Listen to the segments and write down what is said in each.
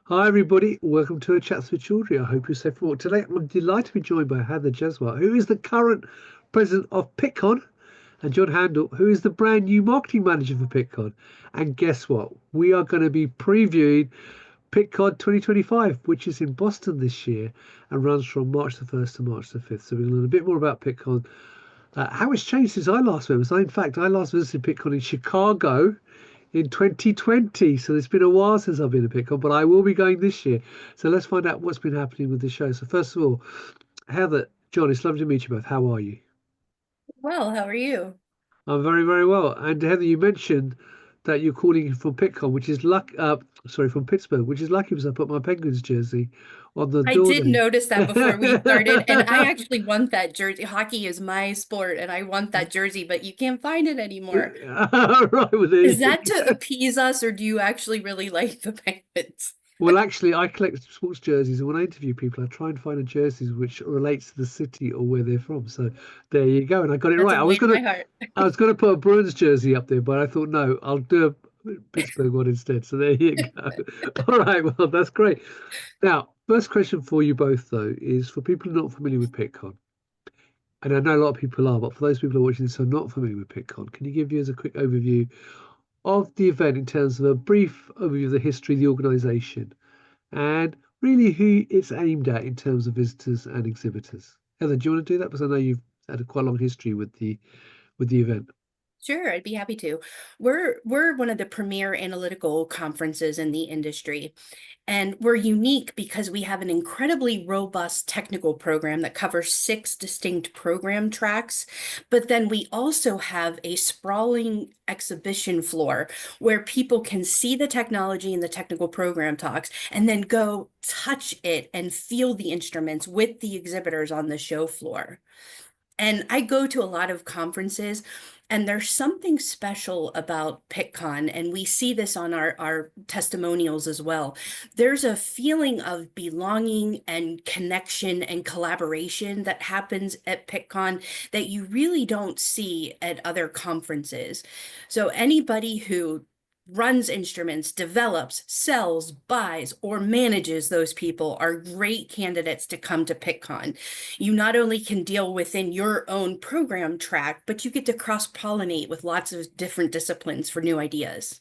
Hi everybody, welcome to a chat with Children. I hope you're safe for work. Today I'm delighted to be joined by Heather Juzwa, who is the current president of Pittcon, and Jon Handel, who is the brand new marketing manager for Pittcon. And guess what? We are going to be previewing Pittcon 2025, which is in Boston this year and runs from March the 1st to March the 5th. So we're going to learn a bit more about Pittcon, how it's changed since I last went. So in fact, I last visited Pittcon in Chicago in 2020. So it's been a while since I've been to Pittcon, but I will be going this year. So let's find out what's been happening with the show. So first of all, Heather, Jon, it's lovely to meet you both. How are you? Well, how are you? I'm very, very well. And Heather, you mentioned that you're calling from Pittcon, which is sorry, from Pittsburgh, which is lucky because I put my Penguins jersey on the I door did there. notice that before we started, and I actually want that jersey. Hockey is my sport, and I want that jersey, but you can't find it anymore. Right, well, there Is you that to go. appease us, or do you actually really like the Penguins? Well, actually, I collect sports jerseys, and when I interview people, I try and find a jersey which relates to the city or where they're from. So there you go, and I got it That's right. a way to my heart. I was gonna put a Bruins jersey up there, but I thought no, I'll do a Pittsburgh one instead. So there you go. All right, well, that's great. Now, first question for you both though is for people not familiar with Pittcon, and I know a lot of people are, but for those people who are watching this who are not familiar with Pittcon, can you give us a quick overview of the event in terms of a brief overview of the history of the organisation? And really who it's aimed at in terms of visitors and exhibitors. Heather, do you want to do that? Because I know you've had a quite long history with the event. Sure, I'd be happy to. We're one of the premier analytical conferences in the industry, and we're unique because we have an incredibly robust technical program that covers six distinct program tracks. But then we also have a sprawling exhibition floor where people can see the technology in the technical program talks and then go touch it and feel the instruments with the exhibitors on the show floor. And I go to a lot of conferences, and there's something special about Pittcon, and we see this on our testimonials as well. There's a feeling of belonging and connection and collaboration that happens at Pittcon that you really don't see at other conferences. So anybody who runs instruments, develops, sells, buys, or manages those people are great candidates to come to Pittcon. You not only can deal within your own program track, but you get to cross-pollinate with lots of different disciplines for new ideas.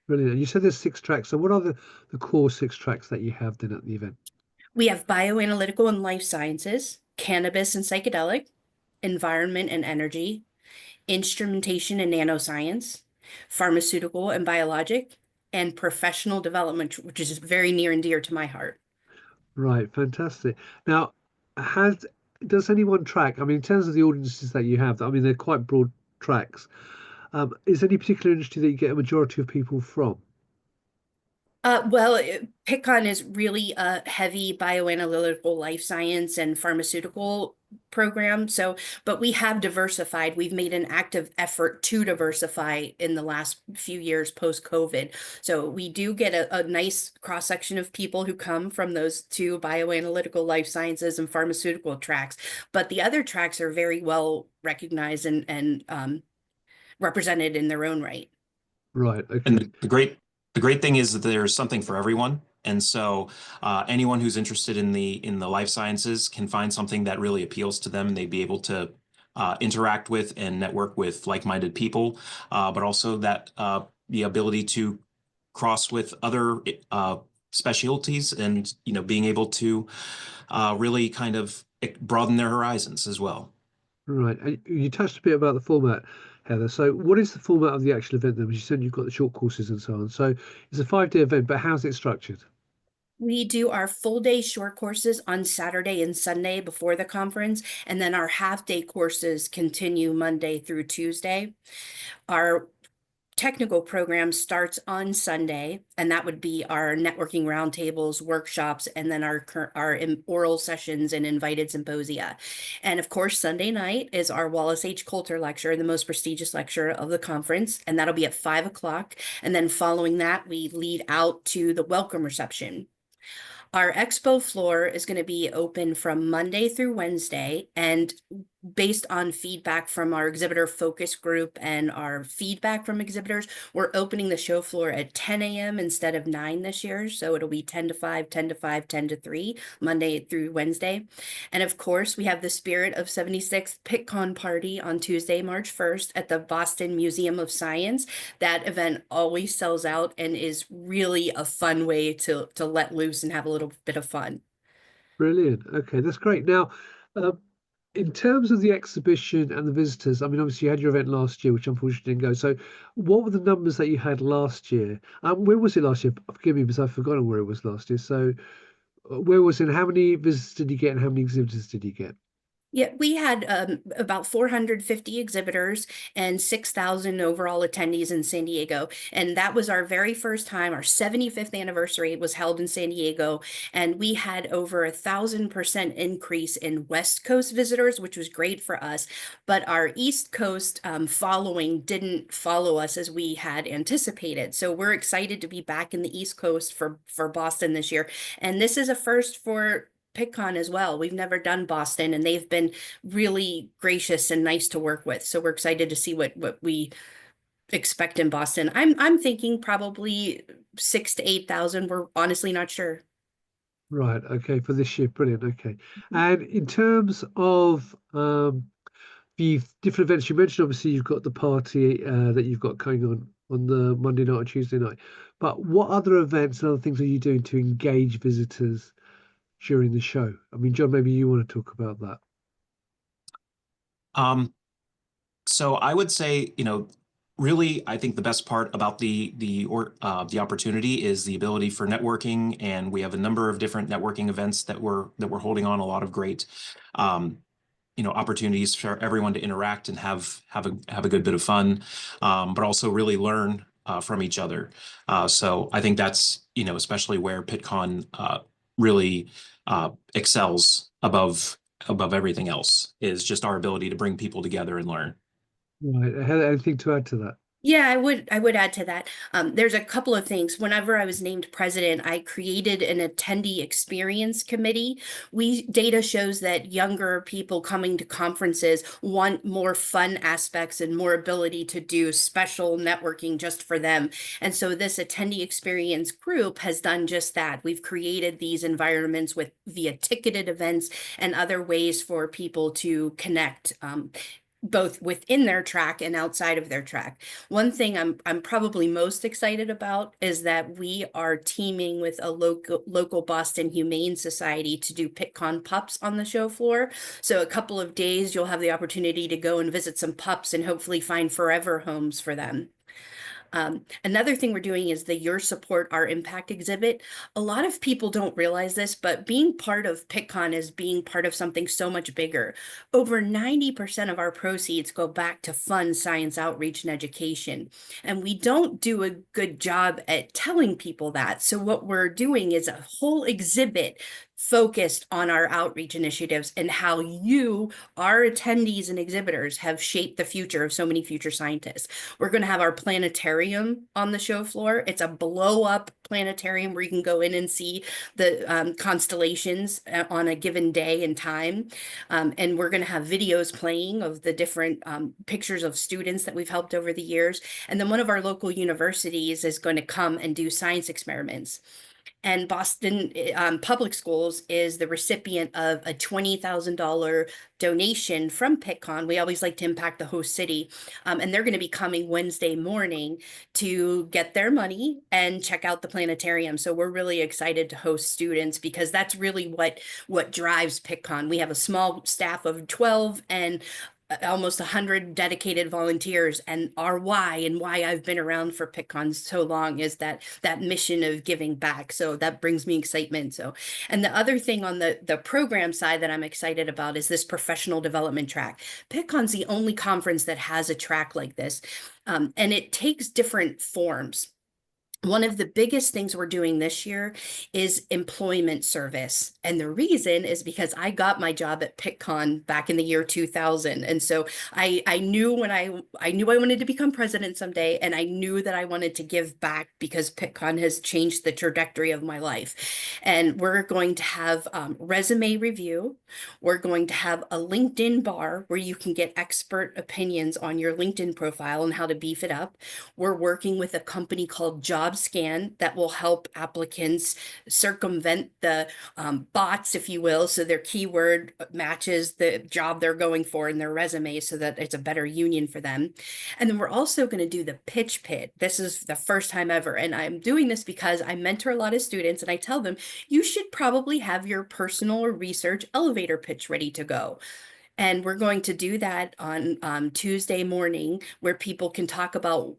Brilliant. And you said there's six tracks. So what are the core six tracks that you have then at the event? We have bioanalytical and life sciences, cannabis and psychedelic, environment and energy, instrumentation and nanoscience, pharmaceutical and biologic, and professional development, which is very near and dear to my heart. Right, fantastic. Now, has does anyone track? I mean, in terms of the audiences that you have, I mean, they're quite broad tracks. Is there any particular industry that you get a majority of people from? Pittcon is really a heavy bioanalytical life science and pharmaceutical program. So, but we have diversified. We've made an active effort to diversify in the last few years post-COVID. So we do get a nice cross-section of people who come from those two bioanalytical life sciences and pharmaceutical tracks. But the other tracks are very well recognized and represented in their own right. Right, And okay. the great thing is that there's something for everyone. And so anyone who's interested in the life sciences can find something that really appeals to them. They'd be able to interact with and network with like-minded people, but also that the ability to cross with other specialties and being able to really kind of broaden their horizons as well. Right. And you touched a bit about the format, Heather. So what is the format of the actual event then? Because you said you've got the short courses and so on. So it's a 5-day event, but how's it structured? We do our full day short courses on Saturday and Sunday before the conference, and then our half day courses continue Monday through Tuesday. Our technical program starts on Sunday, and that would be our networking roundtables, workshops, and then our oral sessions and invited symposia. And of course, Sunday night is our Wallace H. Coulter lecture, the most prestigious lecture of the conference, and that'll be at 5 o'clock. And then following that, we lead out to the welcome reception. Our expo floor is going to be open from Monday through Wednesday, and based on feedback from our exhibitor focus group and our feedback from exhibitors, we're opening the show floor at 10 a.m. instead of 9 this year. So it'll be 10 to 5, 10 to 5, 10 to 3, Monday through Wednesday. And of course, we have the Spirit of 76th Pittcon party on Tuesday, March 1st at the Boston Museum of Science. That event always sells out and is really a fun way to let loose and have a little bit of fun. Brilliant. Okay, that's great. Now, uh, in terms of the exhibition and the visitors, I mean, obviously you had your event last year, which unfortunately didn't go. So, what were the numbers that you had last year? Where was it last year? Forgive me, because I've forgotten where it was last year. So, where was it? How many visitors did you get, and how many exhibitors did you get? Yeah, we had about 450 exhibitors and 6,000 overall attendees in San Diego. And that was our very first time. Our 75th anniversary was held in San Diego. And we had over 1,000% increase in West Coast visitors, which was great for us. But our East Coast following didn't follow us as we had anticipated. So we're excited to be back in the East Coast for Boston this year. And this is a first for Pittcon as well. We've never done Boston, and they've been really gracious and nice to work with. So we're excited to see what we expect in Boston. I'm thinking probably 6 to 8,000. We're honestly not sure. Right. Okay. For this year, brilliant. Okay. And in terms of the different events you mentioned, obviously you've got the party that you've got going on the Monday night or Tuesday night. But what other events and other things are you doing to engage visitors during the show? I mean, Jon, maybe you want to talk about that. So I would say, really, I think the best part about the opportunity is the ability for networking, and we have a number of different networking events that we're holding on, a lot of great opportunities for everyone to interact and have a good bit of fun, but also really learn from each other. So I think that's especially where Pittcon really excels above everything else, is just our ability to bring people together and learn. Right. Heather, anything to add to that? Yeah, I would add to that. There's a couple of things. Whenever I was named president, I created an attendee experience committee. Data shows that younger people coming to conferences want more fun aspects and more ability to do special networking just for them. And so this attendee experience group has done just that. We've created these environments with via ticketed events and other ways for people to connect. Both within their track and outside of their track. One thing I'm probably most excited about is that we are teaming with a local Boston Humane Society to do Pittcon pups on the show floor. So a couple of days you'll have the opportunity to go and visit some pups and hopefully find forever homes for them. Another thing we're doing is the Your Support, Our Impact exhibit. A lot of people don't realize this, but being part of Pittcon is being part of something so much bigger. Over 90% of our proceeds go back to fund science outreach and education. And we don't do a good job at telling people that. So what we're doing is a whole exhibit focused on our outreach initiatives and how you, our attendees and exhibitors, have shaped the future of so many future scientists. We're going to have our planetarium on the show floor. It's a blow-up planetarium where you can go in and see the constellations on a given day and time. And we're going to have videos playing of the different pictures of students that we've helped over the years. And then one of our local universities is going to come and do science experiments. And Boston Public Schools is the recipient of a $20,000 donation from Pittcon. We always like to impact the host city. And they're going to be coming Wednesday morning to get their money and check out the planetarium. So we're really excited to host students because that's really what drives Pittcon. We have a small staff of 12 and almost 100 dedicated volunteers, and our why and why I've been around for Pittcon so long is that mission of giving back. So that brings me excitement. So, and the other thing on the program side that I'm excited about is this professional development track. Pittcon's the only conference that has a track like this, and it takes different forms. One of the biggest things we're doing this year is employment service. And the reason is because I got my job at Pittcon back in the year 2000. And so I knew I knew I wanted to become president someday, and I knew that I wanted to give back because Pittcon has changed the trajectory of my life. And we're going to have resume review. We're going to have a LinkedIn bar where you can get expert opinions on your LinkedIn profile and how to beef it up. We're working with a company called JobScan that will help applicants circumvent the bots, if you will, so their keyword matches the job they're going for in their resume so that it's a better union for them. And then we're also going to do the pitch pit. This is the first time ever. And I'm doing this because I mentor a lot of students and I tell them, you should probably have your personal or research elevator pitch ready to go. And we're going to do that on Tuesday morning, where people can talk about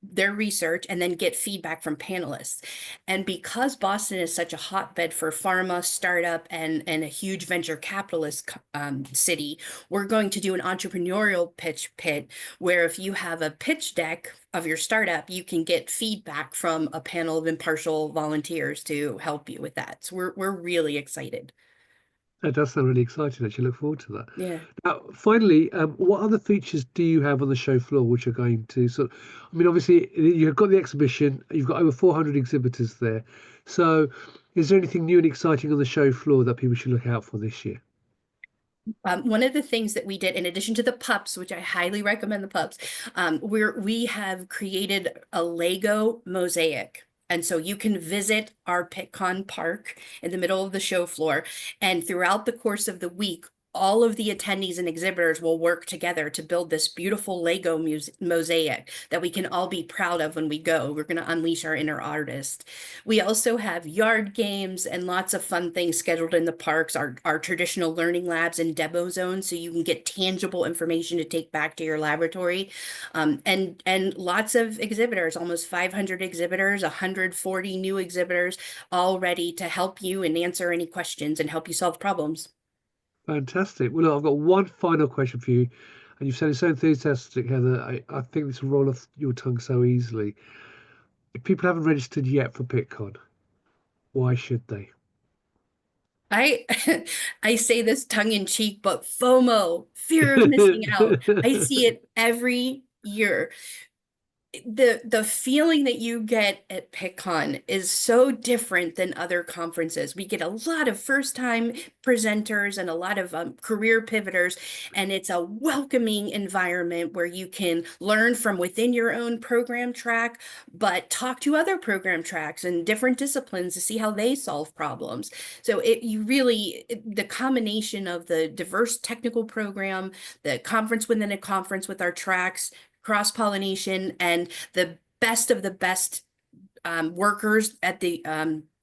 their research and then get feedback from panelists. And because Boston is such a hotbed for pharma, startup, and a huge venture capitalist city, we're going to do an entrepreneurial pitch pit, where if you have a pitch deck of your startup, you can get feedback from a panel of impartial volunteers to help you with that. So we're really excited. That does sound really exciting. Actually, look forward to that. Yeah. Now, finally, what other features do you have on the show floor which are going to sort of, I mean, obviously, you've got the exhibition, you've got over 400 exhibitors there. So, is there anything new and exciting on the show floor that people should look out for this year? One of the things that we did, in addition to the pups, which I highly recommend the pups, we have created a Lego mosaic. And so you can visit our Pittcon Park in the middle of the show floor. And throughout the course of the week, all of the attendees and exhibitors will work together to build this beautiful Lego mosaic that we can all be proud of when we go. We're going to unleash our inner artist. We also have yard games and lots of fun things scheduled in the parks, our traditional learning labs and demo zones, so you can get tangible information to take back to your laboratory. And lots of exhibitors, almost 500 exhibitors, 140 new exhibitors, all ready to help you and answer any questions and help you solve problems. Fantastic. Well, look, I've got one final question for you. And you've said it's so enthusiastic, Heather. I think this will roll off your tongue so easily. If people haven't registered yet for Pittcon, why should they? I I say this tongue in cheek, but FOMO, fear of missing out. I see it every year. The feeling that you get at Pittcon is so different than other conferences. We get a lot of first-time presenters and a lot of career pivoters, and it's a welcoming environment where you can learn from within your own program track, but talk to other program tracks and different disciplines to see how they solve problems. So the combination of the diverse technical program, the conference within a conference with our tracks, cross-pollination, and the best of the best workers at the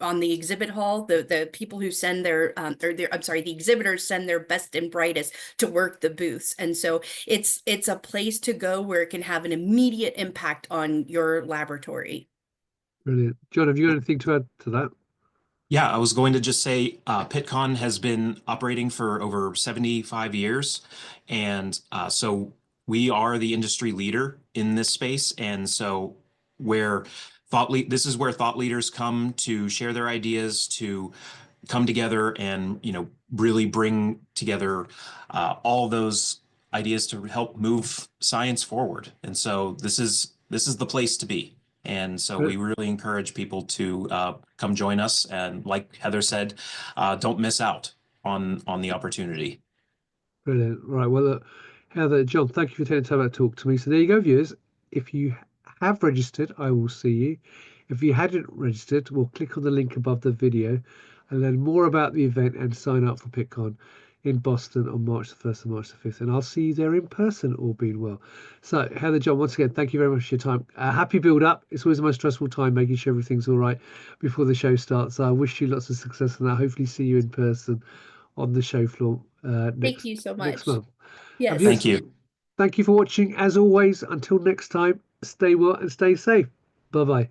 on the exhibit hall, the people who send the exhibitors send their best and brightest to work the booths. And so it's a place to go where it can have an immediate impact on your laboratory. Brilliant. Jon, have you got anything to add to that? Yeah, I was going to just say Pittcon has been operating for over 75 years. And so we are the industry leader in this space. And so this is where thought leaders come to share their ideas, to come together and, really bring together all those ideas to help move science forward. And so this is the place to be. And so we really encourage people to come join us. And like Heather said, don't miss out on the opportunity. Brilliant. Right. Well, Heather, Jon, thank you for taking time out to talk to me. So there you go, viewers. If you have registered, I will see you. If you hadn't registered, we'll click on the link above the video and learn more about the event and sign up for Pittcon in Boston on March the 1st and March the 5th. And I'll see you there in person, all being well. So, Heather, Jon, once again, thank you very much for your time. Happy build up. It's always the most stressful time, making sure everything's all right before the show starts. So I wish you lots of success in that. Hopefully see you in person on the show floor Thank you so much. next month. Yes. Thank you. Thank you for watching. As always, until next time, stay well and stay safe. Bye-bye.